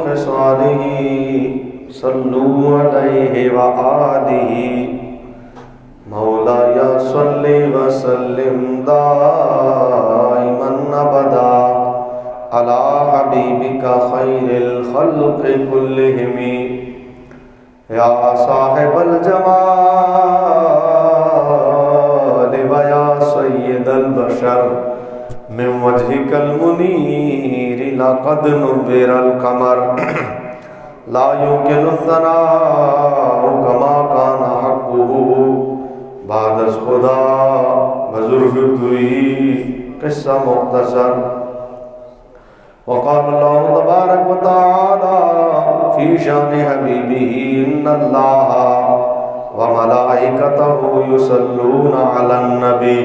خصاله صلوا عليه وآله مولاي صل وسلم دائما أبدا على حبيبك خير الخلق كلهم يا صاحب الجمال ويا سيد البشر من وجهك المنير لقد نبر القمر لا يمكن الثناء كما كان حقه بعد از خدا بزرگ توئی قصہ مختصر وقال الله تبارك وتعالى في شان حبيبه إن الله وملائكته يصلون على النبي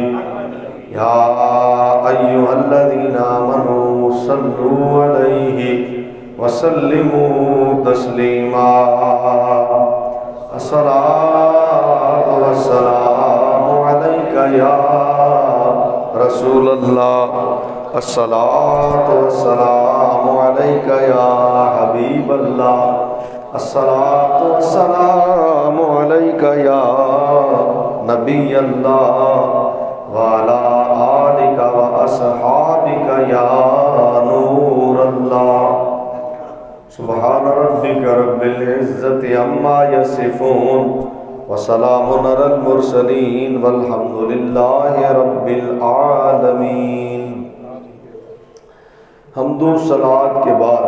يا أيها الذين آمنوا صلوا عليه وسلموا تسليما الصلاة والسلام عليك يا رسول الله الصلاة والسلام عليك يا حبيب الله الصلاة والسلام عليك يا نبي الله وعلى آلك وأصحابك يا نور الله سبحان ربك رب العزة عما يصفون وسلام على المرسلين والحمد لله رب العالمين. حمد و صلوات کے بعد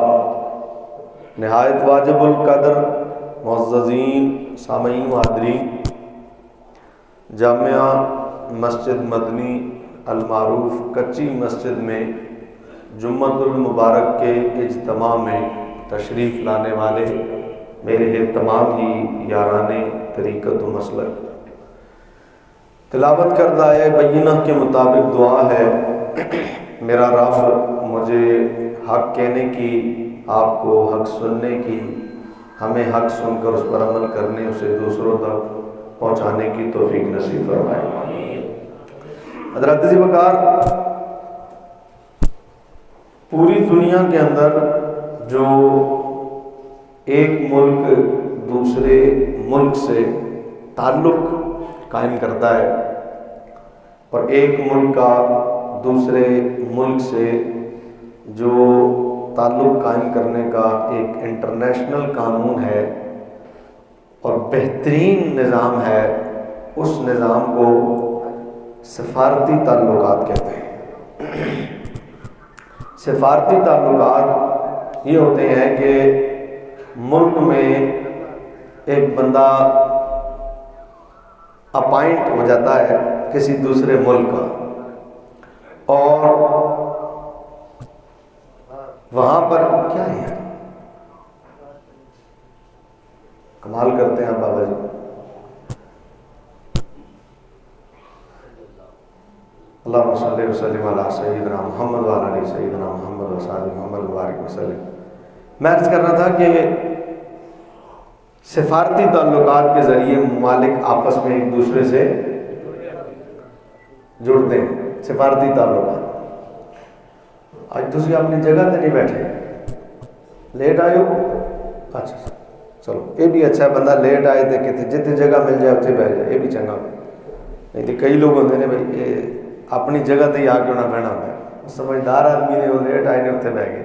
نہایت واجب القدر معززین سامعین و حاضرین، جامعہ مسجد مدنی المعروف کچی مسجد میں جمعۃ المبارک کے اجتماع میں تشریف لانے والے میرے تمام ہی یاران طریقت و مسلک، تلاوت کردہ آیہ بینہ کے مطابق دعا ہے میرا رب مجھے حق کہنے کی، آپ کو حق سننے کی، ہمیں حق سن کر اس پر عمل کرنے، اسے دوسروں تک پہنچانے کی توفیق نصیب فرمائے. حضرات عزیز وقار، پوری دنیا کے اندر جو ایک ملک دوسرے ملک سے تعلق قائم کرتا ہے اور ایک ملک کا دوسرے ملک سے جو تعلق قائم کرنے کا ایک انٹرنیشنل قانون ہے اور بہترین نظام ہے، اس نظام کو سفارتی تعلقات کہتے ہیں. سفارتی تعلقات یہ ہوتے ہیں کہ ملک میں ایک بندہ اپائنٹ ہو جاتا ہے کسی دوسرے ملک کا، اور وہاں پر کیا ہے، کمال کرتے ہیں بابا جی. اللہم صلی وسلم علی سیدنا محمد وعلی آلہ سیدنا محمد وصحبہ محمد وبارک وسلم. میں عرض کر رہا تھا کہ سفارتی تعلقات کے ذریعے ممالک آپس میں ایک دوسرے سے جڑتے ہیں. سفارتی تعلقات. آج تسی اپنی جگہ تے نہیں بیٹھے، لیٹ آئے ہو، اچھا چلو یہ بھی اچھا ہے، بندہ لیٹ آئے تے کتے جتنے جگہ مل جائے اتنے بیٹھ جائے، یہ بھی چنگا. نہیں تو کئی لوگ ہوتے ہیں بھائی یہ اپنی جگہ تے ہی آ کیوں نہ بہنا ہوتا ہے، سمجھدار آدمی نے وہ لیٹ آئے نے اتنے بہ گئے.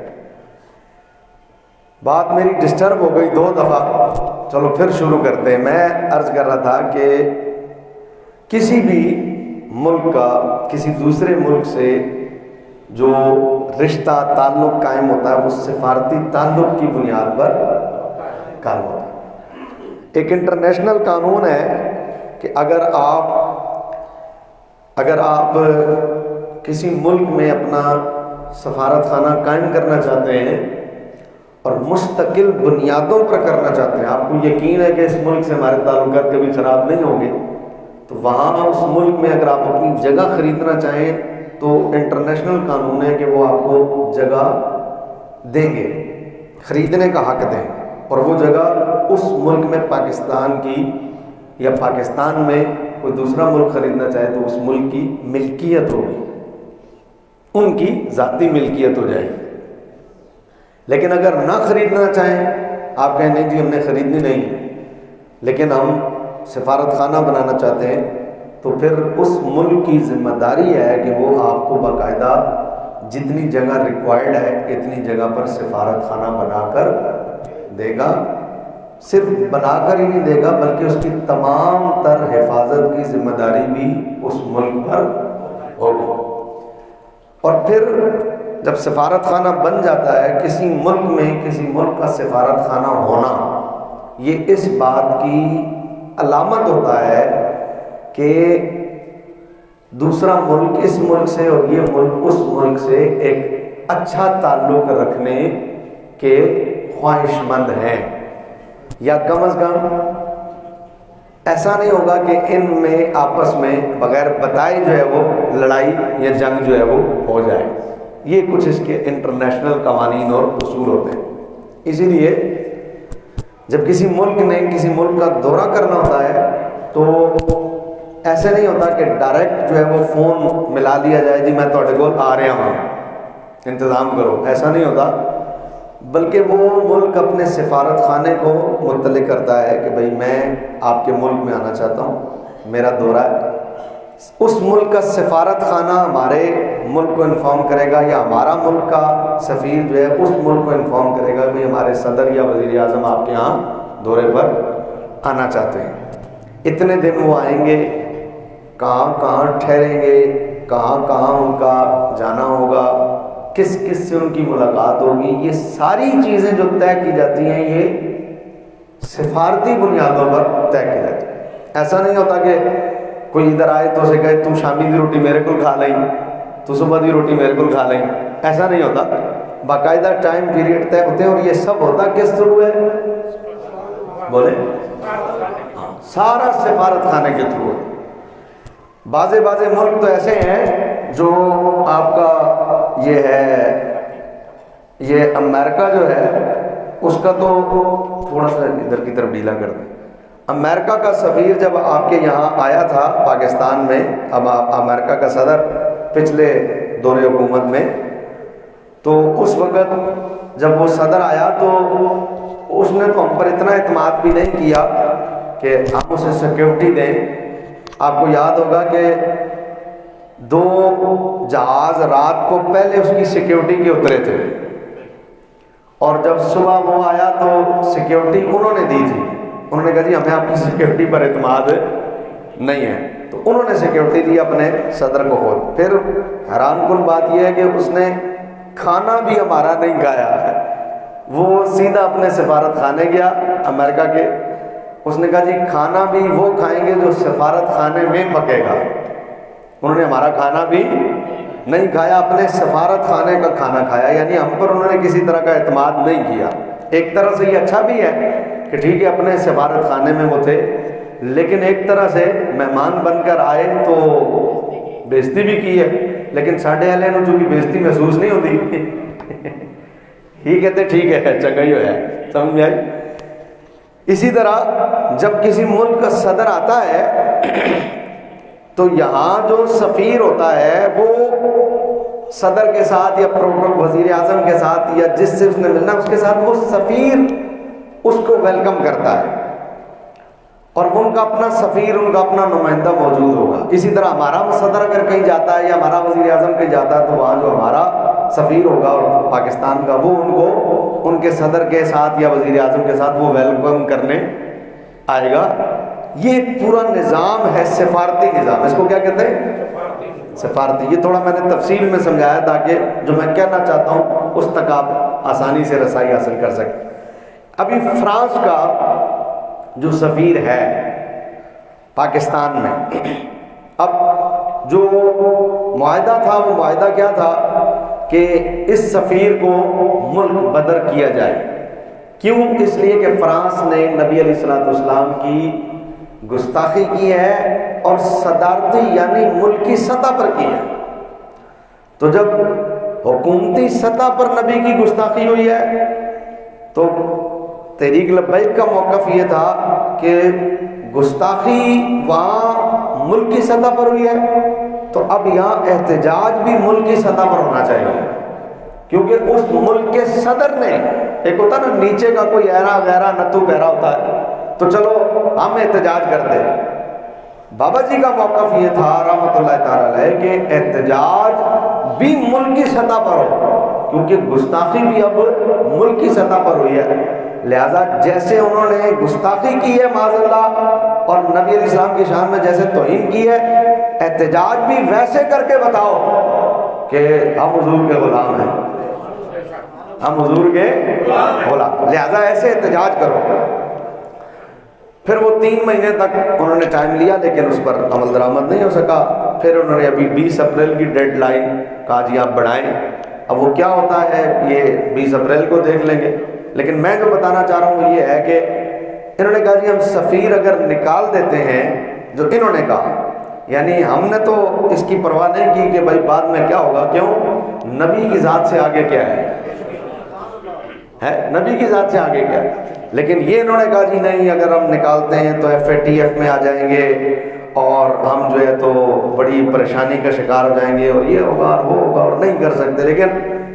بات میری ڈسٹرب ہو گئی 2 دفعہ، چلو پھر شروع کرتے ہیں. میں عرض کر رہا تھا کہ کسی بھی ملک کا کسی دوسرے ملک سے جو رشتہ تعلق قائم ہوتا ہے وہ سفارتی تعلق کی بنیاد پر قائم ہوتا ہے. ایک انٹرنیشنل قانون ہے کہ اگر آپ کسی ملک میں اپنا سفارت خانہ قائم کرنا چاہتے ہیں اور مستقل بنیادوں پر کرنا چاہتے ہیں، آپ کو یقین ہے کہ اس ملک سے ہمارے تعلقات کبھی خراب نہیں ہوں گے، تو وہاں اس ملک میں اگر آپ اپنی جگہ خریدنا چاہیں تو انٹرنیشنل قانون ہے کہ وہ آپ کو جگہ دیں گے، خریدنے کا حق دیں، اور وہ جگہ اس ملک میں پاکستان کی یا پاکستان میں کوئی دوسرا ملک خریدنا چاہے تو اس ملک کی ملکیت ہوگی، ان کی ذاتی ملکیت ہو جائے گی. لیکن اگر نہ خریدنا چاہیں، آپ کہیں نہیں جی ہم نے خریدنی نہیں، لیکن ہم سفارت خانہ بنانا چاہتے ہیں، تو پھر اس ملک کی ذمہ داری ہے کہ وہ آپ کو باقاعدہ جتنی جگہ ریکوائرڈ ہے اتنی جگہ پر سفارت خانہ بنا کر دے گا۔ صرف بنا کر ہی نہیں دے گا بلکہ اس کی تمام تر حفاظت کی ذمہ داری بھی اس ملک پر ہوگی۔ اور پھر جب سفارت خانہ بن جاتا ہے کسی ملک میں، کسی ملک کا سفارت خانہ ہونا، یہ اس بات کی علامت ہوتا ہے کہ دوسرا ملک اس ملک سے اور یہ ملک اس ملک سے ایک اچھا تعلق رکھنے کے خواہش مند ہیں، یا کم از کم ایسا نہیں ہوگا کہ ان میں آپس میں بغیر بتائے جو ہے وہ لڑائی یا جنگ جو ہے وہ ہو جائے۔ یہ کچھ اس کے انٹرنیشنل قوانین اور اصول ہوتے ہیں۔ اسی لیے جب کسی ملک نے کسی ملک کا دورہ کرنا ہوتا ہے تو ایسے نہیں ہوتا کہ ڈائریکٹ جو ہے وہ فون ملا لیا جائے جی میں تھوڑے کو آ رہا ہوں انتظام کرو، ایسا نہیں ہوتا، بلکہ وہ ملک اپنے سفارت خانے کو مطلع کرتا ہے کہ بھئی میں آپ کے ملک میں آنا چاہتا ہوں، میرا دورہ ہے۔ اس ملک کا سفارت خانہ ہمارے ملک کو انفارم کرے گا، یا ہمارا ملک کا سفیر جو ہے اس ملک کو انفارم کرے گا کہ ہمارے صدر یا وزیر اعظم آپ کے یہاں دورے پر آنا چاہتے ہیں، اتنے دن وہ آئیں گے، کہاں کہاں ٹھہریں گے، کہاں کہاں ان کا جانا ہوگا، کس کس سے ان کی ملاقات ہوگی، یہ ساری چیزیں جو طے کی جاتی ہیں یہ سفارتی بنیادوں پر طے کی جاتی ہیں۔ ایسا نہیں ہوتا کہ کوئی ادھر آئے تو اسے کہے تو شامی دی روٹی میرے کو کھا لیں، تو صبح دی روٹی میرے کو کھا لیں، ایسا نہیں ہوتا، باقاعدہ ٹائم پیریڈ طے ہوتے ہیں، اور یہ سب ہوتا کس تھرو ہے؟ بولے سارا سفارت خانے کے تھرو ہے۔ بعضے ملک تو ایسے ہیں جو آپ کا یہ ہے، یہ امریکہ جو ہے اس کا تو تھوڑا سا ادھر کی طرف ڈھیلا کر دیں، امریکہ کا سفیر جب آپ کے یہاں آیا تھا پاکستان میں، اب امریکہ کا صدر پچھلے دور حکومت میں، تو اس وقت جب وہ صدر آیا تو اس نے تو ہم پر اتنا اعتماد بھی نہیں کیا کہ ہم اسے سیکیورٹی دیں۔ آپ کو یاد ہوگا کہ 2 جہاز رات کو پہلے اس کی سیکیورٹی کے اترے تھے، اور جب صبح وہ آیا تو سیکیورٹی انہوں نے دی تھی، انہوں نے کہا جی ہمیں آپ کی سیکیورٹی پر اعتماد نہیں ہے، تو انہوں نے سیکیورٹی دی اپنے صدر کو خود۔ پھر حیران کن بات یہ ہے کہ اس نے کھانا بھی ہمارا نہیں کھایا ہے، وہ سیدھا اپنے سفارت خانے گیا امریکہ کے، اس نے کہا جی کھانا بھی وہ کھائیں گے جو سفارت خانے میں پکے گا، انہوں نے ہمارا کھانا بھی نہیں کھایا، اپنے سفارت خانے کا کھانا کھایا، یعنی ہم پر انہوں نے کسی طرح کا اعتماد نہیں کیا۔ ایک طرح سے یہ اچھا بھی ہے کہ ٹھیک ہے اپنے سفارت خانے میں وہ تھے، لیکن ایک طرح سے مہمان بن کر آئے تو بےزتی بھی کی ہے، لیکن ساڈے والے نے چونکہ بےزتی محسوس نہیں ہوتی ہی کہتے ٹھیک ہے چنگا ہی ہوا ہے، سمجھ میں آئی۔ اسی طرح جب کسی ملک کا صدر آتا ہے تو یہاں جو سفیر ہوتا ہے وہ صدر کے ساتھ یا وزیر اعظم کے ساتھ یا جس سے اس نے ملنا اس کے ساتھ وہ سفیر اس کو ویلکم کرتا ہے، اور ان کا اپنا سفیر، ان کا اپنا نمائندہ موجود ہوگا۔ اسی طرح ہمارا صدر اگر کہیں جاتا ہے یا ہمارا وزیر اعظم کہیں جاتا ہے تو وہاں جو ہمارا سفیر ہوگا اور پاکستان کا، وہ ان کو ان کے صدر کے ساتھ یا وزیر اعظم کے ساتھ وہ ویلکم کرنے آئے گا۔ یہ پورا نظام ہے سفارتی نظام، اس کو کیا کہتے ہیں؟ سفارتی۔ یہ تھوڑا میں نے تفصیل میں سمجھایا تاکہ جو میں کہنا چاہتا ہوں اس تک آپ آسانی سے رسائی حاصل کر سکیں۔ ابھی فرانس کا جو سفیر ہے پاکستان میں، اب جو معاہدہ تھا وہ معاہدہ کیا تھا کہ اس سفیر کو ملک بدر کیا جائے۔ کیوں؟ اس لیے کہ فرانس نے نبی علیہ الصلوۃ والسلام کی گستاخی کی ہے اور صدارتی یعنی ملکی سطح پر کی ہے۔ تو جب حکومتی سطح پر نبی کی گستاخی ہوئی ہے تو تحریک لبیک کا موقف یہ تھا کہ گستاخی وہاں ملکی سطح پر ہوئی ہے تو اب یہاں احتجاج بھی ملکی سطح پر ہونا چاہیے۔ کیونکہ اس ملک کے صدر نے، ایک ہوتا نا نیچے کا کوئی ایرا غیرہ نتو بہرا ہوتا ہے، تو چلو ہم احتجاج کرتے، بابا جی کا موقف یہ تھا رحمۃ اللہ تعالی علیہ کہ احتجاج بھی ملک کی سطح پر ہو، کیونکہ گستاخی بھی اب ملک کی سطح پر ہوئی ہے، لہذا جیسے انہوں نے گستاخی کی ہے معاذ اللہ اور نبی علیہ السلام کی شان میں جیسے توہین کی ہے، احتجاج بھی ویسے کر کے بتاؤ کہ ہم حضور کے غلام ہیں، ہم حضور کے غلام، لہذا ایسے احتجاج کرو۔ پھر وہ 3 مہینے تک انہوں نے ٹائم لیا لیکن اس پر عمل درآمد نہیں ہو سکا۔ پھر انہوں نے ابھی 20 اپریل کی ڈیڈ لائن کہا جی آپ بڑھائیں، اب وہ کیا ہوتا ہے یہ 20 اپریل کو دیکھ لیں گے، لیکن میں جو بتانا چاہ رہا ہوں وہ یہ ہے کہ انہوں نے کہا جی ہم سفیر اگر نکال دیتے ہیں، جو انہوں نے کہا، یعنی ہم نے تو اس کی پرواہ نہیں کی کہ بھائی بعد میں کیا ہوگا، کیوں؟ نبی کی ذات سے آگے کیا ہے نبی کی ذات سے آگے کیا ہے، لیکن یہ انہوں نے کہا جی نہیں، اگر ہم نکالتے ہیں تو FATF میں آ جائیں گے اور ہم جو ہے تو بڑی پریشانی کا شکار ہو جائیں گے اور یہ ہوگا اور وہ ہوگا اور نہیں کر سکتے۔ لیکن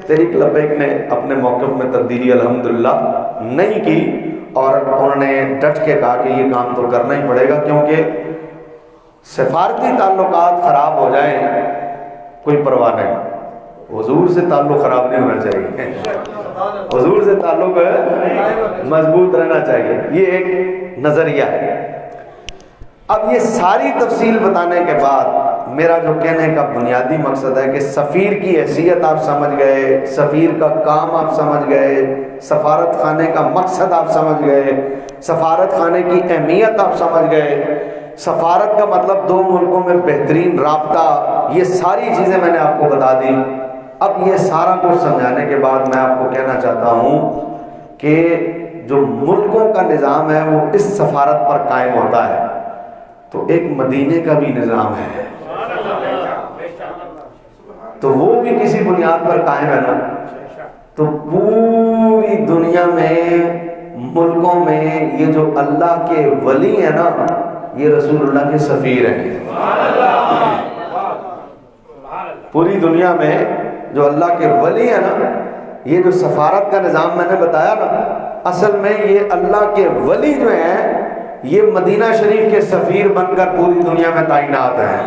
تحریک لبیک نے اپنے موقف میں تبدیلی الحمدللہ نہیں کی اور انہوں نے ڈٹ کے کہا کہ یہ کام تو کرنا ہی پڑے گا، کیونکہ سفارتی تعلقات خراب ہو جائیں کوئی پرواہ نہیں، حضور سے تعلق خراب نہیں ہونا چاہیے، حضور سے تعلق مضبوط رہنا چاہیے، یہ ایک نظریہ ہے۔ اب یہ ساری تفصیل بتانے کے بعد میرا جو کہنے کا بنیادی مقصد ہے کہ سفیر کی حیثیت آپ سمجھ گئے، سفیر کا کام آپ سمجھ گئے، سفارت خانے کا مقصد آپ سمجھ گئے، سفارت خانے کی اہمیت آپ سمجھ گئے، سفارت کا مطلب 2 ملکوں میں بہترین رابطہ، یہ ساری چیزیں میں نے آپ کو بتا دی۔ اب یہ سارا کچھ سمجھانے کے بعد میں آپ کو کہنا چاہتا ہوں کہ جو ملکوں کا نظام ہے وہ اس سفارت پر قائم ہوتا ہے، تو ایک مدینے کا بھی نظام ہے، تو وہ بھی کسی بنیاد پر قائم ہے نا، تو پوری دنیا میں ملکوں میں یہ جو اللہ کے ولی ہیں نا، یہ رسول اللہ کے سفیر ہیں۔ پوری دنیا میں جو اللہ کے ولی ہیں نا، یہ جو سفارت کا نظام میں نے بتایا نا، اصل میں یہ اللہ کے ولی جو ہیں یہ مدینہ شریف کے سفیر بن کر پوری دنیا میں تعینات ہیں۔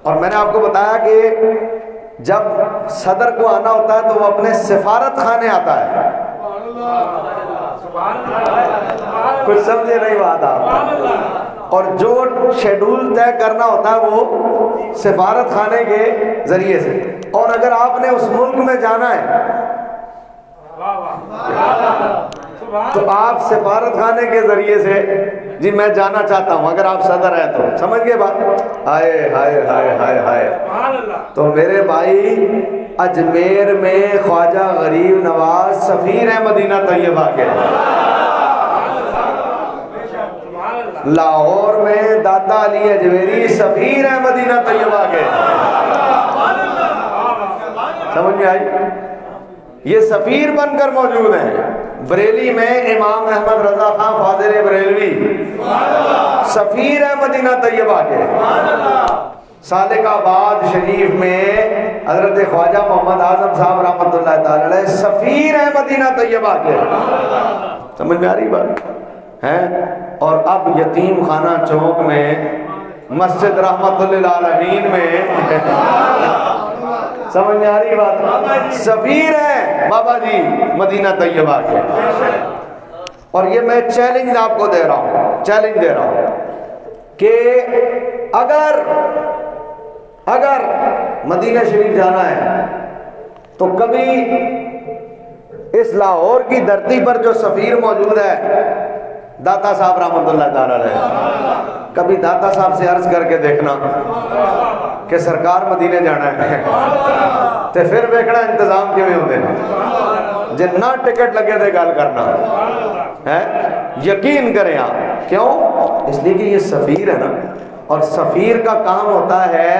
اور میں نے آپ کو بتایا کہ جب صدر کو آنا ہوتا ہے تو وہ اپنے سفارت خانے آتا ہے، کچھ سمجھے نہیں بات آپ، اور جو شیڈول طے کرنا ہوتا ہے وہ سفارت خانے کے ذریعے سے، اور اگر آپ نے اس ملک میں جانا ہے تو آپ سفارت خانے کے ذریعے سے جی میں جانا چاہتا ہوں، اگر آپ صدر ہیں تو سمجھ گئے بات؟ ہائے ہائے ہائے ہائے ہائے۔ تو میرے بھائی اجمیر میں خواجہ غریب نواز سفیر ہیں مدینہ طیبہ کے، لاہور میں داتا علی اجمیری سفیر ہیں مدینہ طیبہ کے، سمجھ میں آئی؟ یہ سفیر بن کر موجود ہیں۔ بریلی میں امام احمد رضا خان فاضل بریلوی سفیر ہیں مدینہ طیبہ کے۔ سالک آباد شریف میں حضرت خواجہ محمد اعظم صاحب رحمۃ اللہ تعالی علیہ سفیر ہیں مدینہ طیبہ کے، سمجھ میں آ رہی بات ہے؟ اور اب یتیم خانہ چوک میں مسجد رحمت للعالمین میں سمجھ میں آ رہی بات؟ سفیر ہیں بابا جی مدینہ طیبہ کے۔ اور یہ میں چیلنج آپ کو دے رہا ہوں، چیلنج دے رہا ہوں کہ اگر مدینہ شریف جانا ہے تو کبھی اس لاہور کی دھرتی پر جو سفیر موجود ہے داتا صاحب رحمۃ اللہ تعالی علیہ، کبھی داتا صاحب سے عرض کر کے دیکھنا کہ سرکار مدینے جانا ہے تو پھر دیکھنا انتظام کیویں ہوتے ہیں، جنہ ٹکٹ لگے تھے گل کرنا ہے، یقین کریں آپ، کیوں؟ اس لیے کہ یہ سفیر ہے نا، اور سفیر کا کام ہوتا ہے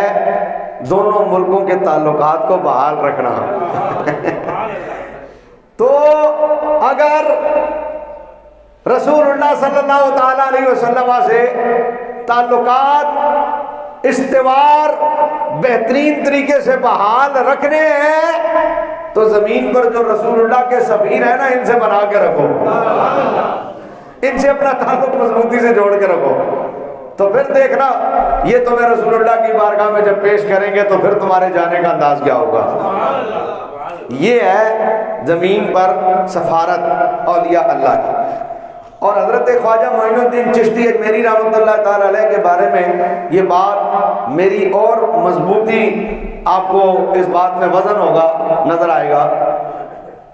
دونوں ملکوں کے تعلقات کو بحال رکھنا۔ تو اگر رسول اللہ صلی اللہ تعالی علیہ وسلم سے تعلقات استوار بہترین طریقے سے بحال رکھنے ہیں تو زمین پر جو رسول اللہ کے سفیر ہیں نا، ان سے بنا کے رکھو، ان سے اپنا تعلق مضبوطی سے جوڑ کے رکھو، تو پھر دیکھنا یہ تمہیں رسول اللہ کی بارگاہ میں جب پیش کریں گے تو پھر تمہارے جانے کا انداز کیا ہوگا۔ یہ ہے زمین پر سفارت اولیاء اللہ کی۔ اور حضرت خواجہ معین الدین چشتی اجمیری رحمۃ اللہ تعالی علیہ کے بارے میں یہ بات میری اور مضبوطی آپ کو اس بات میں وزن ہوگا، نظر آئے گا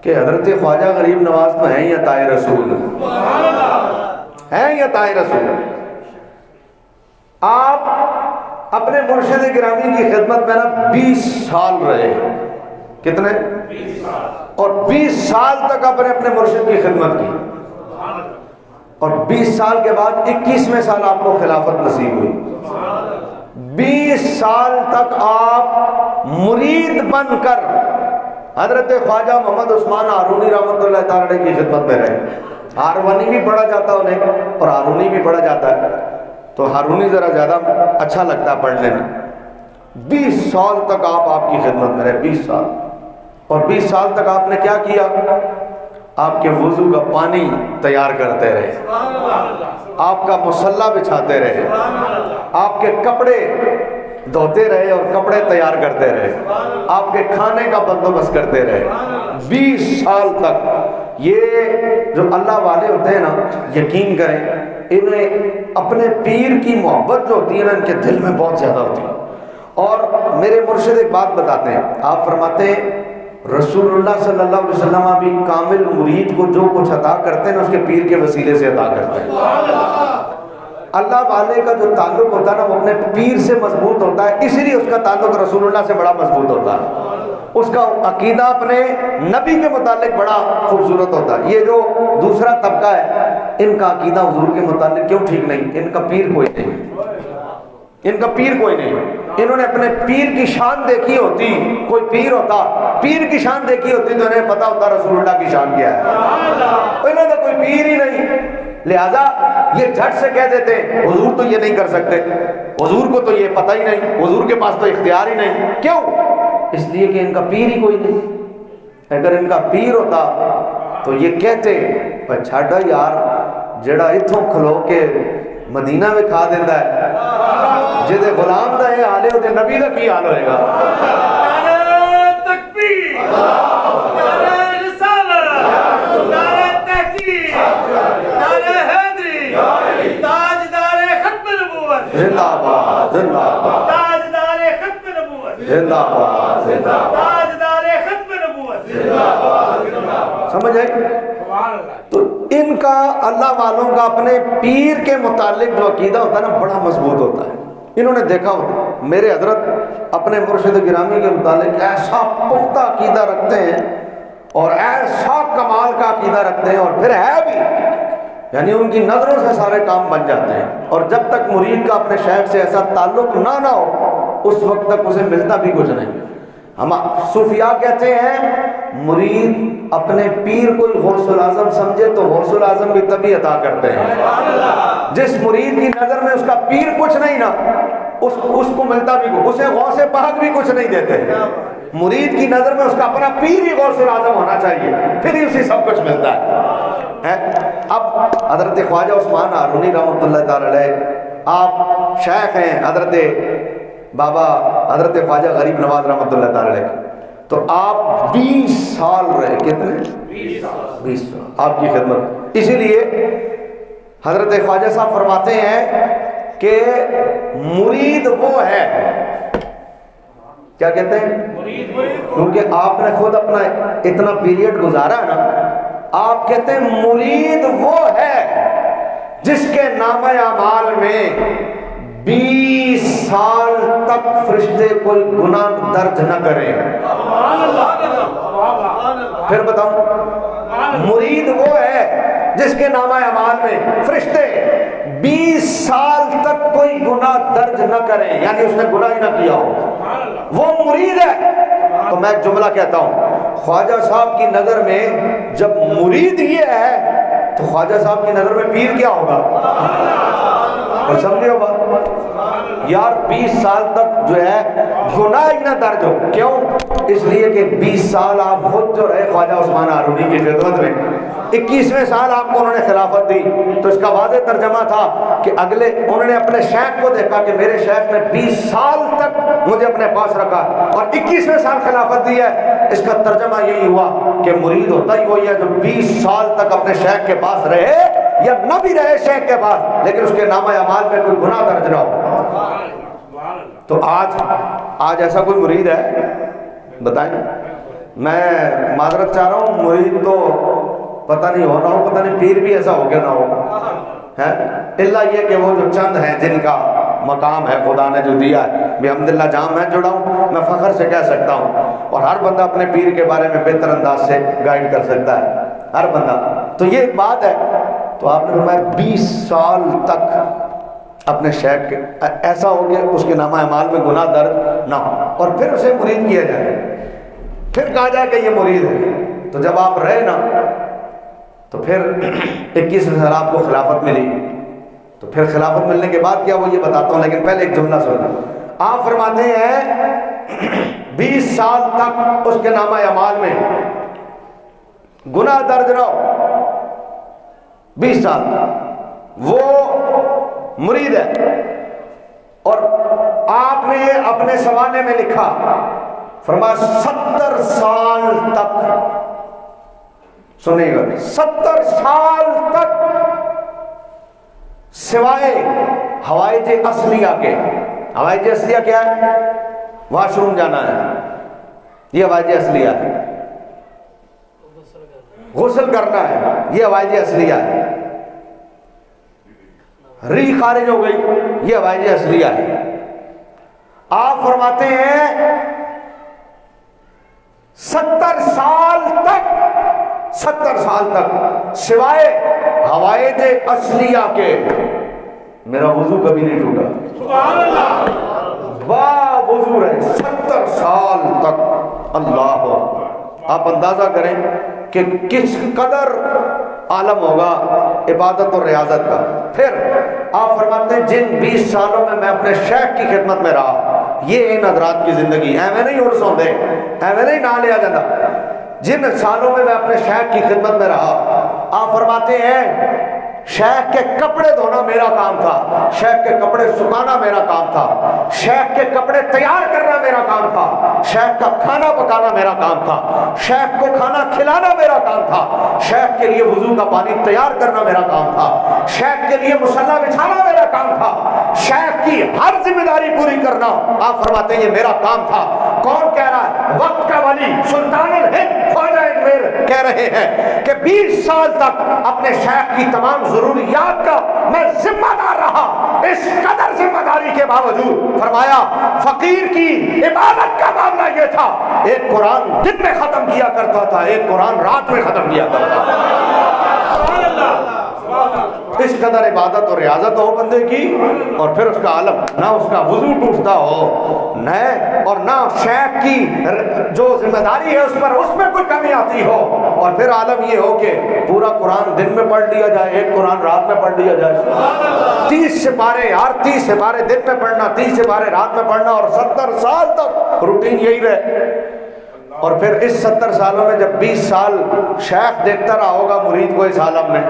کہ حضرت خواجہ غریب نواز تو ہیں یا تائے رسول، ہیں یا تائے رسول۔ آپ اپنے مرشد گرامی کی خدمت میں نا 20 سال رہے، کتنے؟ 20 سال، اور 20 سال تک آپ نے اپنے مرشد کی خدمت کی، اور 20 سال کے بعد 21ویں سال آپ کو خلافت نصیب ہوئی۔ 20 سال تک آپ مرید بن کر حضرت خواجہ محمد عثمان ہارونی رحمۃ اللہ تعالی کی خدمت میں رہے۔ ہارونی بھی پڑھا جاتا انہیں اور ہارونی بھی پڑھا جاتا ہے، تو ہارونی ذرا زیادہ اچھا لگتا ہے پڑھنے میں۔ 20 سال تک آپ کی خدمت میں رہے، 20 سال، اور 20 سال تک آپ نے کیا کیا؟ آپ کے وضو کا پانی تیار کرتے رہے، آپ کا مصلی بچھاتے رہے، آپ کے کپڑے دھوتے رہے اور کپڑے تیار کرتے رہے، آپ کے کھانے کا بندوبست کرتے رہے 20 سال تک۔ یہ جو اللہ والے ہوتے ہیں نا، یقین کریں انہیں اپنے پیر کی محبت جو ہوتی ہے نا، ان کے دل میں بہت زیادہ ہوتی ہے۔ اور میرے مرشد ایک بات بتاتے ہیں، آپ فرماتے ہیں رسول اللہ صلی اللہ علیہ وسلم بھی کامل مرید کو جو کچھ عطا کرتے ہیں نا، اس کے پیر کے وسیلے سے عطا کرتے ہیں۔ اللہ والے کا جو تعلق ہوتا ہے نا، وہ اپنے پیر سے مضبوط ہوتا ہے، اسی لیے اس کا تعلق رسول اللہ سے بڑا مضبوط ہوتا ہے، اس کا عقیدہ اپنے نبی کے متعلق بڑا خوبصورت ہوتا ہے۔ یہ جو دوسرا طبقہ ہے، ان کا عقیدہ حضور کے متعلق کیوں ٹھیک نہیں؟ ان کا پیر کوئی نہیں، ان کا پیر کوئی نہیں۔ انہوں نے اپنے پیر کی شان دیکھی ہوتی، کوئی پیر ہوتا پیر کی شان دیکھی ہوتی تو انہیں پتا ہوتا رسول اللہ کی شان کیا ہے۔ انہوں نے کوئی پیر ہی نہیں، لہذا یہ جھٹ سے کہہ دیتے حضور تو یہ نہیں کر سکتے، حضور کو تو یہ پتہ ہی نہیں، حضور کے پاس تو اختیار ہی نہیں۔ کیوں؟ اس لیے کہ ان کا پیر ہی کوئی نہیں۔ اگر ان کا پیر ہوتا تو یہ کہتے پر چھاڑا یار جڑا اتھوں کھلو کے مدینہ میں کھا دیتا ہے، جدے غلام دا ہے حالے ہوتے نبی دا کی حال ہوئے گا۔ نعرہ تکبیر، نعرہ رسالت، نعرہ تحقیق، نعرہ حیدری، تاجدار ختم نبوت، زندہ باد، زندہ باد، تاجدار ختم نبوت، زندہ باد، زندہ باد، تاجدار ختم نبوت، زندہ باد، زندہ باد۔ سمجھ آئی؟ تو ان کا اللہ والوں کا اپنے پیر کے متعلق جو عقیدہ ہوتا ہے نا، بڑا مضبوط ہوتا ہے۔ انہوں نے دیکھا ہوتا میرے حضرت اپنے مرشد گرامی کے متعلق ایسا پختہ عقیدہ رکھتے ہیں اور ایسا کمال کا عقیدہ رکھتے ہیں، اور پھر ہے بھی، یعنی ان کی نظروں سے سارے کام بن جاتے ہیں۔ اور جب تک مرید کا اپنے شیخ سے ایسا تعلق نہ ہو، اس وقت تک اسے ملتا بھی کچھ نہیں۔ ہم صوفیاء کہتے ہیں مرید اپنے پیر کو غوث الاعظم سمجھے تو غوث الاعظم بھی تبھی عطا کرتے ہیں۔ جس مرید کی نظر میں اس کا پیر کچھ نہیں نا، اس کو ملتا بھی کچھ، اسے غوث پاک بھی کچھ نہیں دیتے۔ مرید کی نظر میں اس کا اپنا پیر ہی غوث الاعظم ہونا چاہیے، پھر ہی اسے سب کچھ ملتا ہے۔ اب حضرت خواجہ عثمان ہارونی رحمۃ اللہ تعالی علیہ، آپ شیخ ہیں حضرت بابا حضرت خواجہ غریب نواز رحمۃ اللہ تعالی علیہ، تو آپ 20 سال رہے، کتنے؟ 20 سال آپ کی خدمت۔ اسی لیے حضرت خواجہ صاحب فرماتے ہیں کہ مرید وہ ہے، کیا کہتے ہیں؟ کیونکہ آپ نے خود اپنا اتنا پیریڈ گزارا نا، آپ کہتے ہیں مرید وہ ہے جس کے نامہ اعمال میں 20 سال تک فرشتے کوئی گناہ درج نہ کریں۔ پھر بتاؤں، مرید وہ ہے جس کے نامہ اعمال میں فرشتے 20 سال تک کوئی گناہ درج نہ کریں، یعنی اس نے گناہ ہی نہ کیا ہو، وہ مرید ہے۔ تو میں ایک جملہ کہتا ہوں، خواجہ صاحب کی نظر میں جب مرید یہ ہے تو خواجہ صاحب کی نظر میں پیر کیا ہوگا؟ اور سمجھے ہو بات؟ یار 20 سال تک جو ہے گناہ ہی نہ درج ہو. کیوں؟ اس لیے کہ 20 سال آپ خود جو رہے خواجہ عثمان ہارونی کی خدمت میں, 21ویں سال آپ کو انہوں نے خلافت دی. تو اس کا واضح ترجمہ تھا کہ اگلے انہوں نے اپنے شیخ کو دیکھا کہ میرے شیخ نے 20 سال تک مجھے اپنے پاس رکھا اور 21ویں سال خلافت دی ہے. اس کا ترجمہ یہی ہوا کہ مرید ہوتا ہی وہی ہے جو 20 سال تک اپنے شیخ کے پاس رہے یا نہ بھی رہے شیخ کے پاس, لیکن اس کے نامہ اعمال میں کوئی گناہ درج نہ ہو. تو آج ایسا کوئی مرید ہے بتائیں؟ میں معذرت چاہ رہا ہوں, مرید تو پتہ نہیں ہو نہ ہو, پتہ نہیں پیر بھی ایسا ہو گیا نہ ہو ہے, اللہ یہ کہ وہ جو چند ہیں جن کا مقام ہے خدا نے جو دیا ہے. الحمدللہ جہاں میں جڑا ہوں میں فخر سے کہہ سکتا ہوں, اور ہر بندہ اپنے پیر کے بارے میں بہتر انداز سے گائیڈ کر سکتا ہے, ہر بندہ. تو یہ ایک بات ہے. تو آپ نے فرمایا 20 سال تک اپنے شیخ کے ایسا ہو کہ اس کے نامہ اعمال میں گناہ درج نہ ہو, اور پھر اسے مرید کیا جائے, پھر کہا جائے کہ یہ مرید ہے. تو جب آپ رہے نا تو پھر 21 سال آپ کو خلافت ملی. تو پھر خلافت ملنے کے بعد کیا وہ یہ بتاتا ہوں, لیکن پہلے ایک جملہ سننا. آپ فرماتے ہیں 20 سال تک اس کے نامہ اعمال میں گناہ درج نہ ہو, 20 سال وہ مرید ہے. اور آپ نے اپنے سوانے میں لکھا, فرمایا 70 سال تک, سنیے گا, 70 سال تک سوائے حوائج اصلیہ کے. حوائج اصلیہ کیا ہے؟ واش روم جانا ہے, یہ حوائج اصلیہ ہے. غسل کرنا ہے, یہ حوائج اصلیہ ہے. ری خارج ہو گئی, یہ حوائج اصلیہ ہے. آپ فرماتے ہیں 70 سال تک سوائے حوائج اصلیہ کے میرا وضو کبھی نہیں ٹوٹا. سبحان اللہ, با وضو رہے 70 سال تک. اللہ, آپ اندازہ کریں کہ کس قدر عالم ہوگا عبادت اور ریاضت کا. پھر آپ فرماتے ہیں جن 20 سالوں میں اپنے شیخ کی خدمت میں رہا, یہ ان حضرات کی زندگی ایویں نہیں عرس ہوندے, ایویں نہیں نہ لیا جاتا. جن سالوں میں اپنے شیخ کی خدمت میں رہا, آپ فرماتے ہیں شیخ کے کپڑے دھونا میرا کام تھا, شیخ کے کپڑے سکھانا میرا کام تھا, شیخ کے کپڑے تیار کرنا میرا کام تھا, شیخ کا کھانا پکانا میرا کام تھا, شیخ کو کھانا کھلانا میرا کام تھا, شیخ کے لیے وضو کا پانی تیار کرنا میرا کام تھا, شیخ کے لیے مصلی بچھانا میرا کام تھا, شیخ کی ہر ذمہ داری پوری کرنا. آپ فرماتے ہیں یہ میرا کام تھا. کون کہہ رہا ہے؟ وقت کا ولی سلطان الہند خواجہ میر کہہ رہے ہیں کہ 20 سال تک اپنے شیخ کی تمام ضروریات کا میں ذمہ دار رہا. اس قدر ذمہ داری کے باوجود فرمایا فقیر کی عبادت کا معاملہ یہ تھا, ایک قرآن دن میں ختم کیا کرتا تھا, ایک قرآن رات میں ختم کیا کرتا تھا. اس قدر عبادت اور ریاضت ہو بندے کی, اور پھر اس کا عالم نہ اس کا وضو ٹوٹتا ہو نہ, اور نہ شیخ کی جو ذمہ داری ہے اس میں کوئی کمی آتی ہو, اور پھر عالم یہ ہو کہ پورا قرآن دن میں پڑھ لیا جائے, ایک قرآن رات میں پڑھ لیا جائے. 30 سپارے یار, 30 سپارے دن میں پڑھنا, 30 سپارے رات میں پڑھنا, اور 70 سال تک روٹین یہی رہے. اور پھر اس 70 سالوں میں جب 20 سال شیخ دیکھتا رہا ہوگا مرید کو اس عالم میں,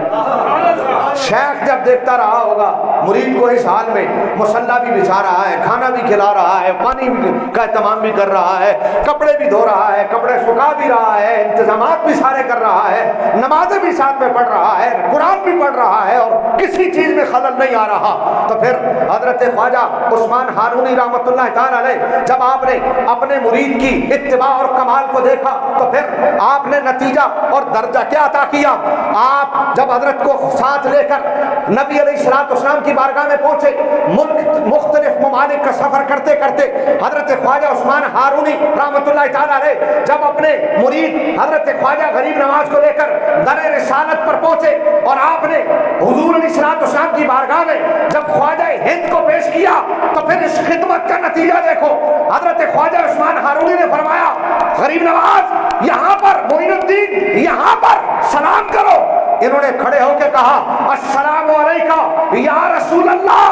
شیخ جب دیکھتا رہا ہوگا مرید کو اس حال میں, مصلی بھی بچھا رہا ہے, کھانا بھی کھلا رہا ہے, پانی کا اہتمام بھی کر رہا ہے, کپڑے بھی دھو رہا ہے, کپڑے سکھا بھی رہا ہے, انتظامات بھی سارے کر رہا ہے, نمازیں بھی ساتھ میں پڑھ رہا ہے, قرآن بھی پڑھ رہا ہے, اور کسی چیز میں خلل نہیں آ رہا. تو پھر حضرت خواجہ عثمان ہارونی رحمۃ اللہ تعالی علیہ جب آپ نے اپنے مرید کی اتباع اور کمال کو دیکھا تو پھر آپ نے نتیجہ اور درجہ کیا عطا کیا. آپ جب حضرت کو ساتھ لے کر نبی علیہ السلام کی بارگاہ میں پہنچے, مختلف ممالک کا سفر کرتے کرتے حضرت خواجہ عثمان ہارونی رحمۃ اللہ تعالی علیہ جب اپنے مرید حضرت خواجہ غریب نواز کو لے کر در رسالت پر پہنچے, اور آپ نے حضور علیہ السلام کی بارگاہ میں جب خواجہ ہند کو پیش کیا تو پھر اس خدمت کا نتیجہ دیکھو. حضرت خواجہ عثمان ہارونی نے فرمایا غریب نواز یہاں پر, معین الدین یہاں پر سلام کرو, انہوں نے کھڑے ہو کے کہا السلام علیکم یا رسول اللہ.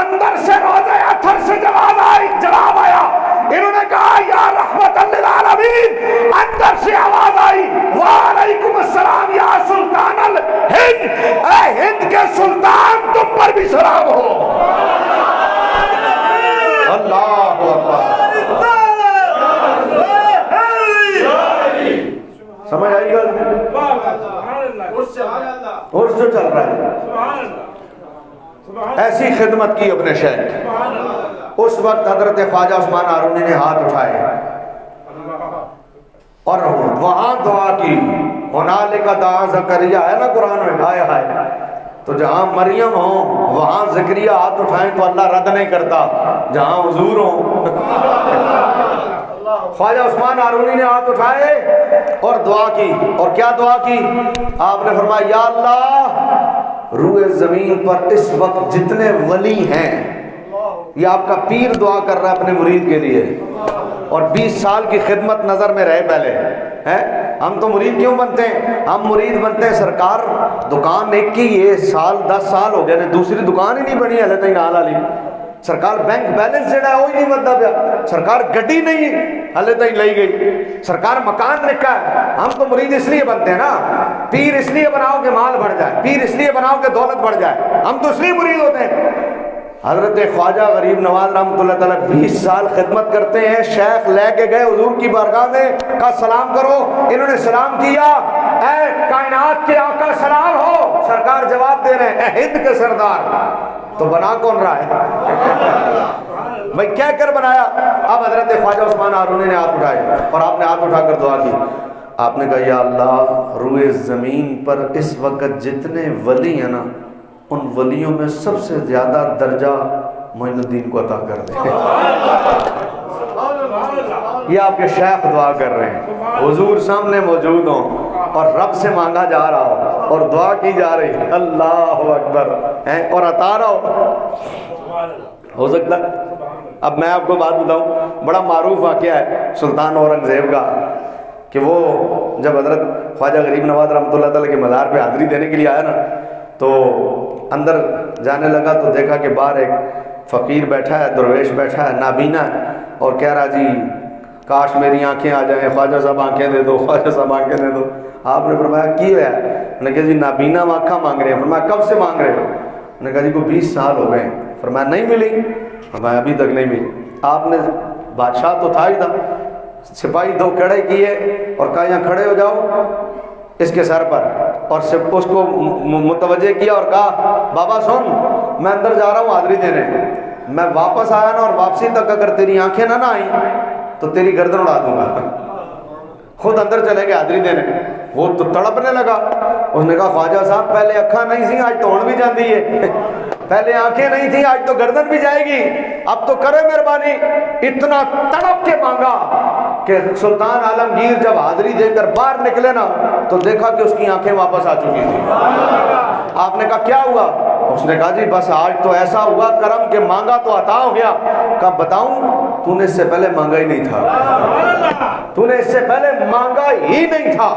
اندر سے روضہ اطہر سے جواب آیا. انہوں نے کہا یا رحمت للعالمین. اندر سے آواز آئی وعلیکم السلام یا سلطان الہند. اے ہند کے سلطان تم پر بھی سلام ہو. اللہ اکبر. سمجھ آئی گا؟ اور جو چل رہا ہے ایسی خدمت کی اپنے شہر کی. اس وقت حضرت خواجہ عثمان ہارونی نے ہاتھ اٹھائے اور وہاں دعا کی. ہنالک دعا زکریا ہے نا قرآن میں. ہائے ہائے. تو جہاں مریم ہوں وہاں زکریا ہاتھ اٹھائیں تو اللہ رد نہیں کرتا. جہاں حضور ہوں. خواجہ عثمان ہارونی نے ہاتھ اٹھائے اور دعا کی. اور کیا دعا کی؟ آپ نے فرمایا یا اللہ روئے زمین پر اس وقت جتنے ولی ہیں, یہ آپ کا پیر دعا کر رہا ہے اپنے مرید کے لیے, اور 20 سال کی خدمت نظر میں رہے پہلے ہے. ہم تو مرید کیوں بنتے ہیں؟ ہم مرید بنتے ہیں سرکار دکان ایک کی یہ سال 10 سال ہو گئے, دوسری دکان ہی نہیں بنی ہلے تک نال والی. سرکار بینک بیلنس جڑا ہے وہی نہیں بنتا پیا. سرکار گڈی نہیں ہلے تک لئی گئی. سرکار مکان نکا ہے. ہم تو مرید اس لیے بنتے ہیں نا, پیر اس لیے بناؤ کہ مال بڑھ جائے, پیر اس لیے بناؤ کہ دولت بڑھ جائے. ہم تو اس لیے مرید ہوتے ہیں. حضرت خواجہ غریب نواز رحمۃ اللہ تعالیٰ 20 سال خدمت کرتے ہیں. شیخ لے کے گئے حضور کی بارگاہ میں, کہا سلام کرو. انہوں نے سلام کیا, اے کائنات کے آقا سلام ہو. سرکار جواب دے رہے ہیں اے ہند کے سردار. تو بنا کون رہا ہے بھائی, کیا کر بنایا؟ اب حضرت خواجہ عثمان ہارونی نے ہاتھ اٹھائے اور آپ نے ہاتھ اٹھا کر دعا کی. آپ نے کہا یا اللہ روئے زمین پر اس وقت جتنے ولی ہیں نا, ان ولیوں میں سب سے زیادہ درجہ معین الدین کو عطا کر دیں. یہ آپ کے شیخ دعا کر رہے ہیں, حضور سامنے موجود ہوں اور رب سے مانگا جا رہا ہو اور دعا کی جا رہی. اللہ اکبر. اور عطا رہا ہو سکتا. اب میں آپ کو بات بتاؤں, بڑا معروف واقعہ ہے سلطان اورنگزیب کا, کہ وہ جب حضرت خواجہ غریب نواز رحمۃ اللہ تعالیٰ کے مزار پہ حاضری دینے کے لیے آیا نا, تو اندر جانے لگا تو دیکھا کہ باہر ایک فقیر بیٹھا ہے, درویش بیٹھا ہے, نابینا ہے, اور کہہ رہا جی کاش میری آنکھیں آ جائیں, خواجہ صاحب آنکھیں دے دو, خواجہ صاحب آنکھیں دے دو. آپ نے فرمایا کی ہے؟ انہوں نے کہا جی نابینا آنکھیں مانگ رہے ہیں. فرمایا کب سے مانگ رہے ہو؟ انہوں نے کہا جی کو 20 سال ہو گئے. فرمایا نہیں ملی؟ فرمایا ابھی تک نہیں ملی. آپ نے بادشاہ تو تھا ہی تھا, سپاہی 2 کھڑے کیے اور کہا یہاں کھڑے ہو جاؤ اس کے سر پر, اور اس کو متوجہ کیا اور کہا بابا سن, میں اندر جا رہا ہوں حاضری دینے, میں واپس آیا نا اور واپسی تک اگر تیری آنکھیں نہ آئیں تو تیری گردن اڑا دوں گا. خود اندر چلے گئے حاضری دینے. وہ تو تڑپنے لگا. اس نے کہا خواجہ صاحب پہلے اکھاں نہیں سی, آج توڑ بھی جاندی ہے. پہلے آنکھیں نہیں تھیں, آج تو گردن بھی جائے گی. اب تو کرے مہربانی. اتنا تڑپ کے مانگا کہ سلطان عالمگیر جب حاضری دے کر باہر نکلے نا تو دیکھا کہ اس کی آنکھیں واپس آ چکی تھی. آپ نے کہا کیا ہوا؟ اس نے کہا جی بس آج تو ایسا ہوا کرم کہ مانگا تو عطا ہو گیا. کہا بتاؤں, تو نے اس سے پہلے مانگا ہی نہیں تھا. تو نے اس سے پہلے مانگا ہی نہیں تھا.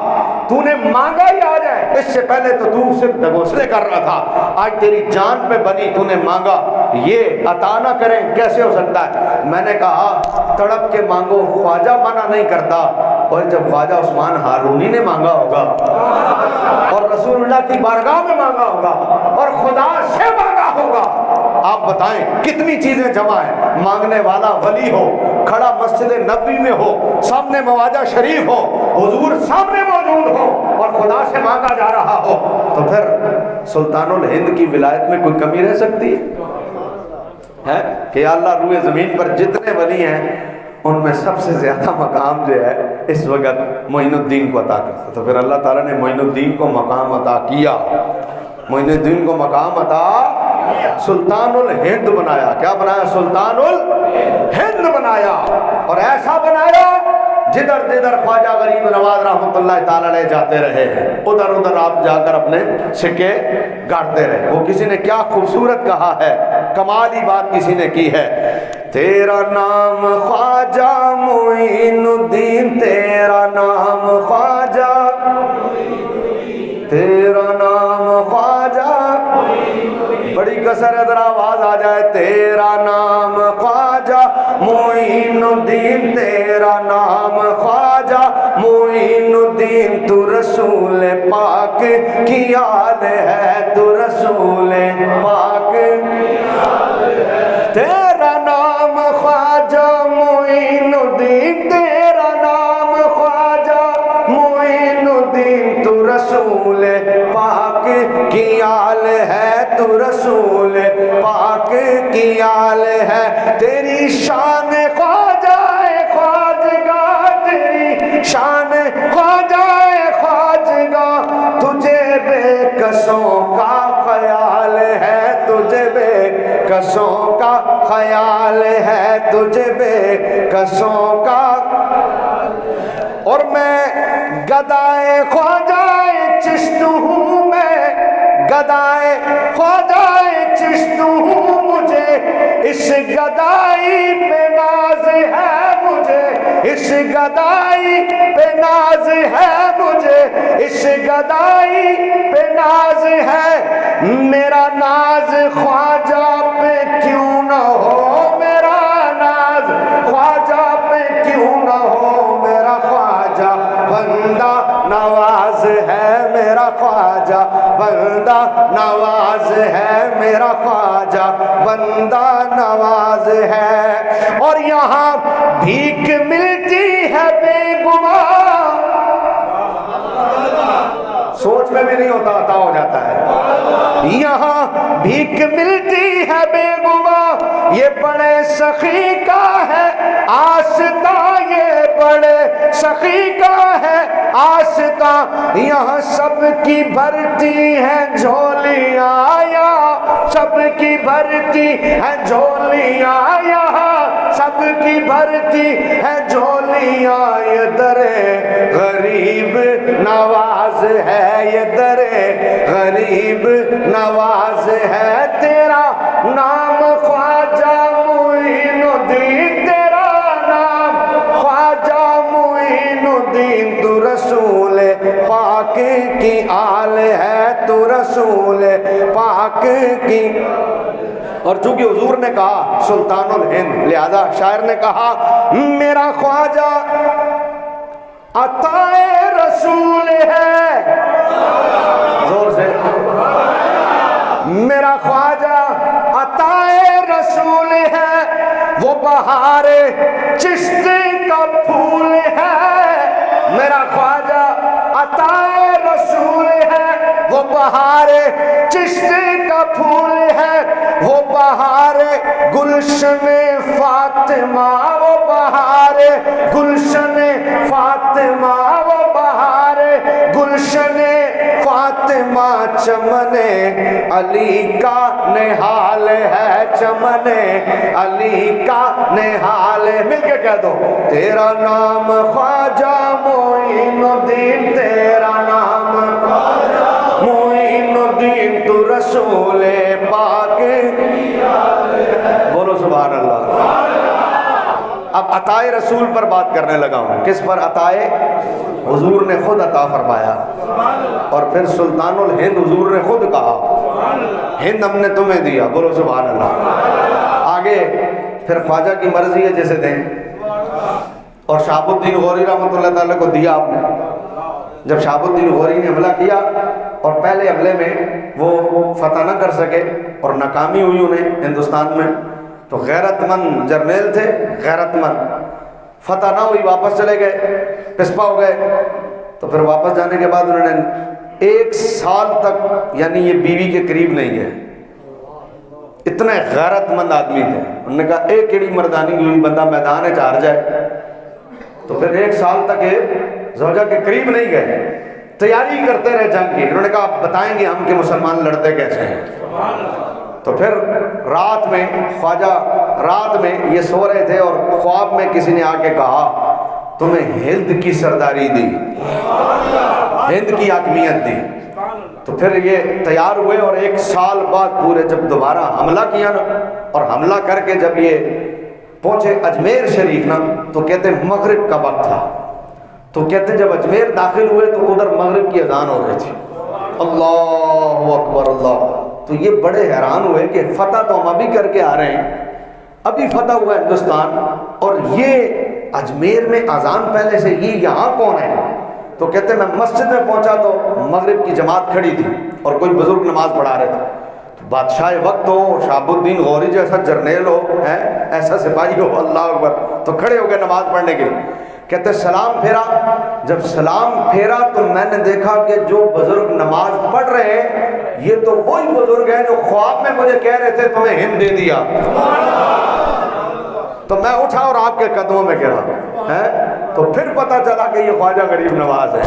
تو نے مانگا ہی آ جائے, اس سے پہلے تو تو صرف ڈھگوسلے کر رہا تھا. آج تیری جان پہ بنی, تو نے مانگا, یہ عطا نہ کریں کیسے ہو سکتا ہے؟ میں نے کہا تڑپ کے مانگو, خواجہ منع نہیں کرتا. اور جب خواجہ عثمان ہارونی نے مانگا ہوگا اور رسول اللہ کی بارگاہ میں مانگا ہوگا اور خدا سے مانگا ہوگا, آپ بتائیں کتنی چیزیں جمع ہیں. مانگنے والا ولی ہو, کھڑا مسجد نبوی میں ہو, سامنے مواجہ شریف ہو, حضور سامنے موجود ہو اور خدا سے مانگا جا رہا ہو, تو پھر سلطان الہند کی ولایت میں کوئی کمی رہ سکتی ہے کہ یا اللہ روئے زمین پر جتنے ولی ہیں ان میں سب سے زیادہ مقام جو ہے اس وقت معین الدین کو عطا کرتا. تو پھر اللہ تعالیٰ نے معین الدین کو مقام عطا کیا. معین الدین کو مقام عطا, سلطان الہند بنایا. کیا بنایا؟ سلطان الہند بنایا. اور ایسا بنایا جدھر جدھر خواجہ غریب نواز رحمۃ اللہ تعالی علیہ جاتے رہے, ادھر ادھر آپ جا کر اپنے سکے گاڑتے رہے. وہ کسی نے کیا خوبصورت کہا ہے, کمالی بات کسی نے کی ہے. تیرا نام خواجہ معین الدین, تیرا نام خواجہ, تیرا نام خواجہ، بڑی کثر ہے، ذرا آواز آ جائے، تیرا نام خواجہ معین الدین، تیرا نام خواجہ معین الدین، تو رسول پاک کی یاد ہے، تو رسول پاک کی یاد ہے، تیرا نام خواجہ معین الدین، تیرا نام خواجہ معین الدین، تو رسول پاک کی آل ہے، تو رسول پاک کی آل ہے، تیری شان خواجہ خواجگاہ، تیری شان خواجہ خواجگاہ، تجھے بے کسوں کا خیال ہے، تجھے بے کسوں کا خیال ہے، تجھے بے کسوں کا، اور میں گدائے خواجہ چشت ہوں، میں گدائے خواجہ چشت ہوں، مجھے اس گدائی پہ ناز ہے، مجھے اس گدائی پہ ناز ہے، مجھے اس گدائی پہ ناز ہے، میرا ناز خواجہ پہ کیوں نہ ہو، میرا ناز خواجہ پہ کیوں نہ ہو، میرا خواجہ بندہ نواز ہے، میرا خواجہ بندہ نواز ہے، میرا خواجہ بندہ نواز ہے، اور یہاں بھیک ملتی ہے بے گمان، سوچ میں بھی نہیں ہوتا، عطا ہو جاتا ہے، یہاں بھیک ملتی ہے بے گمان، یہ بڑے سخی کا ہے آستہ، یہ بڑے سخی کا ہے آستہ، یہاں سب کی بھرتی ہیں جھولیاں، یہاں سب کی بھرتی ہیں جھولیاں، یہاں سب کی بھرتی ہیں جھولیاں، یہ در غریب نواز ہے، یہ در غریب نواز ہے، تیرا نام خواجہ معین الدین، تیرا نام خواجہ معین الدین، تو رسول پاک کی آل ہے، تو رسول پاک کی، اور چونکہ حضور نے کہا سلطان الہند، لہذا شاعر نے کہا میرا خواجہ عطائے رسول ہے، زور سے، میرا خواجہ عطائے رسول ہے، وہ بہار چشت کا پھول ہے، میرا خواجہ عطائے رسول ہے، وہ بہار چشت کا پھول ہے، وہ بہار گلشن فاطمہ، وہ بہار گلشن فاطمہ، وہ بہار گلشن فاطمہ، چمن علی کا نہال ہے، چمن علی کا نہال ہے، مل کے کہہ دو، تیرا نام خواجہ معین الدین، تیرا نام خواجہ معین الدین، تو رسول پاک، بولو سبحان اللہ۔ اب عطائے رسول پر بات کرنے لگا ہوں، کس پر؟ عطائے حضور نے خود عطا فرمایا، اور پھر سلطان الہند حضور نے خود کہا ہند ہم نے تمہیں دیا، بولو سبحان اللہ۔ آگے پھر خواجہ کی مرضی ہے جیسے دیں، اور شہاب الدین غوری رحمۃ اللہ تعالیٰ کو دیا آپ نے، جب شہاب الدین غوری نے حملہ کیا اور پہلے حملے میں وہ فتح نہ کر سکے اور ناکامی ہوئی انہیں ہندوستان میں، تو غیرت مند جرنیل تھے، غیرت مند، فتح نہ ہوئی، واپس چلے گئے، پسپا ہو گئے، تو پھر واپس جانے کے بعد انہوں نے 1 سال تک یعنی یہ بیوی کے قریب نہیں گئے، اتنے غیرت مند آدمی تھے، انہوں نے کہا ایک کیڑی مردانی ہوئی بندہ میدان چار جائے، تو پھر 1 سال تک زوجہ کے قریب نہیں گئے، تیاری کرتے رہے جنگ کی، انہوں نے کہا آپ بتائیں گے ہم کہ مسلمان لڑتے کیسے ہیں، تو پھر رات میں خواجہ رات میں یہ سو رہے تھے اور خواب میں کسی نے آ کے کہا تمہیں ہند کی سرداری دی، ہند کی حاکمیت دی، تو پھر یہ تیار ہوئے اور 1 سال بعد پورے جب دوبارہ حملہ کیا نا، اور حملہ کر کے جب یہ پہنچے اجمیر شریف نا، تو کہتے مغرب کا وقت تھا، تو کہتے جب اجمیر داخل ہوئے تو ادھر مغرب کی اذان ہو رہی تھی، اللہ اکبر اللہ. تو یہ بڑے حیران ہوئے کہ فتح تو ہم ابھی کر کے آ رہے ہیں، ابھی فتح ہوا ہندوستان، اور یہ اجمیر میں اذان پہلے سے، یہ یہاں کون ہے؟ تو کہتے ہیں میں مسجد میں پہنچا تو مغرب کی جماعت کھڑی تھی اور کوئی بزرگ نماز پڑھا رہے تھے. بادشاہ وقت ہو، شہاب الدین غوری جیسا جرنیل ہو، ایسا سپاہی ہو، اللہ اکبر، تو کھڑے ہو گئے نماز پڑھنے کے لیے. کہتے سلام پھیرا، جب سلام پھیرا تو میں نے دیکھا کہ جو بزرگ نماز پڑھ رہے ہیں یہ تو وہی بزرگ ہیں جو خواب میں مجھے کہہ رہے تھے تمہیں ہند دے دیا. تو میں اٹھا اور آپ کے قدموں میں گرا. تو پھر پتہ چلا کہ یہ خواجہ غریب نواز ہے.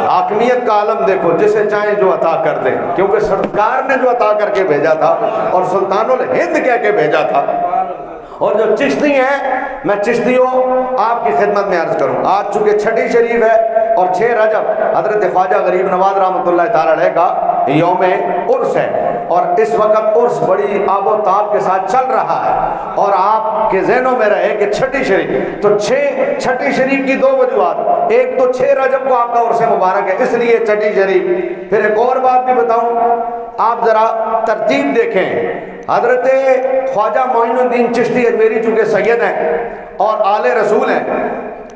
حاکمیت کا عالم دیکھو، جسے چاہیں جو عطا کر دیں، کیونکہ سرکار نے جو عطا کر کے بھیجا تھا اور سلطان الہند کہہ کے بھیجا تھا. اور جو چشتی ہیں، میں چشتیوں آپ کی خدمت میں عرض کروں، آج چونکہ چھٹی شریف ہے اور 6 رجب حضرت خواجہ غریب نواز رحمۃ اللہ تعالی علیہ کا یوم عرس ہے، اور اس وقت عرس بڑی آب و تاب کے ساتھ چل رہا ہے، اور آپ کے ذہنوں میں رہے کہ چھٹی شریف، تو چھٹی شریف کی 2 وجوہات، ایک تو 6 رجب کو آپ کا عرس مبارک ہے اس لیے چھٹی شریف. پھر ایک اور بات بھی بتاؤں، آپ ذرا ترتیب دیکھیں. حضرت خواجہ معین الدین چشتی اجمیری چونکہ سید ہیں اور آل رسول ہیں،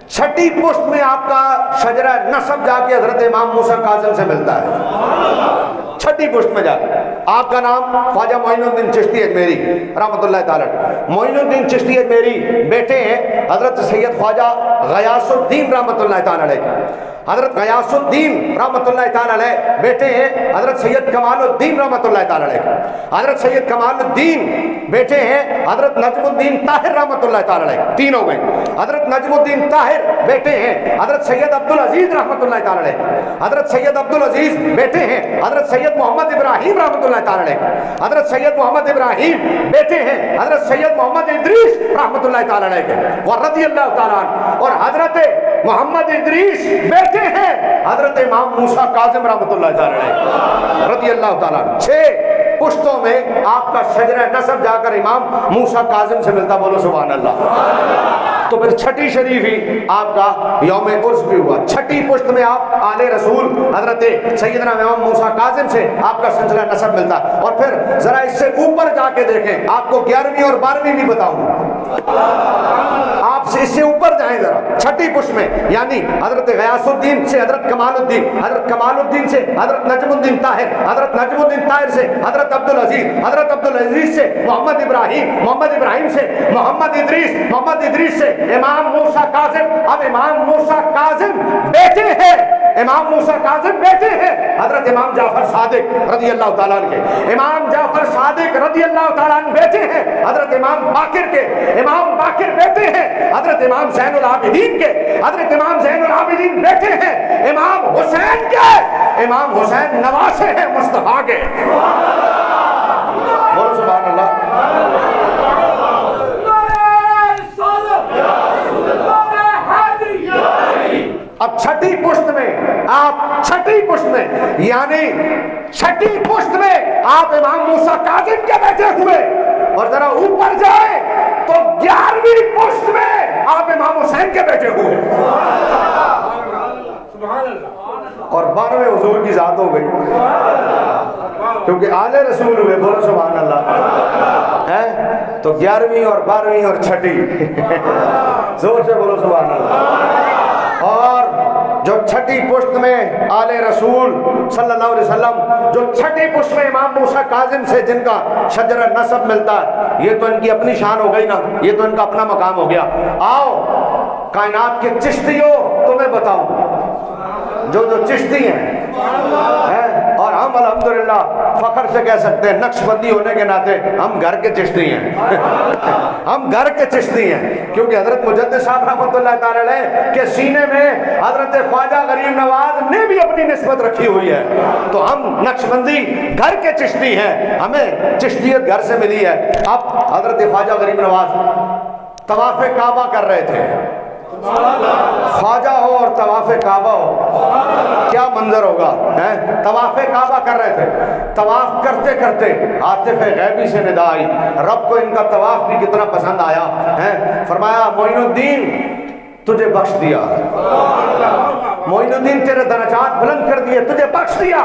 چھٹی پشت میں آپ کا شجرہ نسب جا کے حضرت امام موسیٰ کاظم سے ملتا ہے. چھٹی پشت میں جا کے آپ کا نام خواجہ معین الدین چشتی اجمیری رحمۃ اللہ تعالی. معین الدین چشتی اجمیری بیٹے ہیں حضرت سید خواجہ غیاث الدین رحمۃ اللہ تعالی علیہ. حضرت غیاث الدین رحمۃ اللہ تعالی علیہ بیٹے ہیں حضرت سید کمال الدین رحمۃ اللہ تعالی علیہ. حضرت سید کمال الدین بیٹے ہیں حضرت نجم الدین طاہر رحمۃ اللہ تعالی علیہ. 3 ہو گئے. حضرت نجم الدین طاہر بیٹے ہیں حضرت سید عبدالعزیز رحمۃ اللہ تعالی علیہ. حضرت سید عبدالعزیز بیٹے ہیں حضرت سید محمد ابراہیم رحمۃ اللہ تعالی علیہ. حضرت سید محمد ابراہیم بیٹے ہیں حضرت سید محمد ادریس رحمۃ اللہ تعالی علیہ ورضی اللہ تعالی عنہ. اور حضرت محمد ادریس بیٹے ہیں حضرت امام موسیٰ کاظم رحمۃ اللہ تعالی علیہ رضی اللہ تعالی عنہ. 6 پشتوں میں آپ کا شجرہ نسب جا کر امام موسیٰ کاظم سے ملتا. بولو سبحان اللہ. تو پھر چھٹی شریف ہی آپ کا یوم عرس بھی ہوا. چھٹی پشت میں آپ آل رسول حضرت سیدنا امام موسیٰ کاظم سے آپ کا سلسلہ نسب ملتا. اور پھر ذرا اس سے اوپر جا کے دیکھیں، آپ کو 11ویں اور 12ویں بھی بتاؤں. آپ سے اس سے اوپر جائیں ذرا چھٹی پشت میں، یعنی حضرت غیاث الدین سے حضرت کمال الدین، حضرت کمال الدین سے حضرت نجم الدین طاہر، حضرت نجم الدین طاہر سے حضرت عبدالعزیز، حضرت عبدالعزیز سے محمد ابراہیم، محمد ابراہیم سے محمد ادریس، محمد ادریس سے امام موسیٰ کاظم. اب امام موسیٰ کاظم بیٹے ہیں، امام موسیٰ کاظم بیٹے ہیں حضرت امام جعفر صادق رضی اللہ تعالیٰ عنہ کے. امام جعفر صادق رضی اللہ تعالیٰ عنہ بیٹے ہیں حضرت امام باقر کے. امام باقر بیٹے ہیں حضرت امام زین العابدین کے. حضرت امام زین العابدین بیٹے ہیں امام حسین کے. امام حسین نواسے ہیں مصطفیٰ کے. بولو سبحان اللہ. اب چھٹی پشت میں آپ چھٹی پشت میں، یعنی چھٹی پشت میں آپ امام موسیٰ کاظم کے بیٹے ہوئے. اور ذرا اوپر جائیں تو 11ویں پشت میں آپ امام حسین کے بیٹے ہوئے. اور 12ویں حضور کی ذات ہو گئی کیونکہ آل رسول ہوئے. بولو سبحان اللہ. تو 11ویں اور 12ویں اور چھٹی زور سے بولو سبحان اللہ. اور جو چھٹی پشت میں آل رسول صلی اللہ علیہ وسلم، جو چھٹی پشت میں امام موسیٰ کاظم سے جن کا شجرہ نسب ملتا ہے، یہ تو ان کی اپنی شان ہو گئی نا، یہ تو ان کا اپنا مقام ہو گیا. آؤ کائنات کے چشتیوں تمہیں بتاؤں، جو چشتی ہیں، اور ہم الحمدللہ فخر سے کہہ سکتے ہیں نقش بندی ہونے کے ناطے ہم گھر کے چشتی ہیں. ہم گھر کے چشتی ہیں کیونکہ حضرت مجدد صاحب رحمۃ اللہ تعالی علیہ کے سینے میں حضرت خواجہ غریب نواز نے بھی اپنی نسبت رکھی ہوئی ہے. تو ہم نقش بندی گھر کے چشتی ہیں، ہمیں چشتیت گھر سے ملی ہے. اب حضرت خواجہ غریب نواز طواف کعبہ کر رہے تھے. خواجہ ہو اور طواف کعبہ ہو، کیا منظر ہوگا. طواف کعبہ کر رہے تھے. طواف کرتے کرتے عاطف غیبی سے ندا آئی. رب کو ان کا طواف بھی کتنا پسند آیا. فرمایا معین الدین تجھے بخش دیا، معین الدین تیرے درجات بلند کر دیے، تجھے بخش دیا.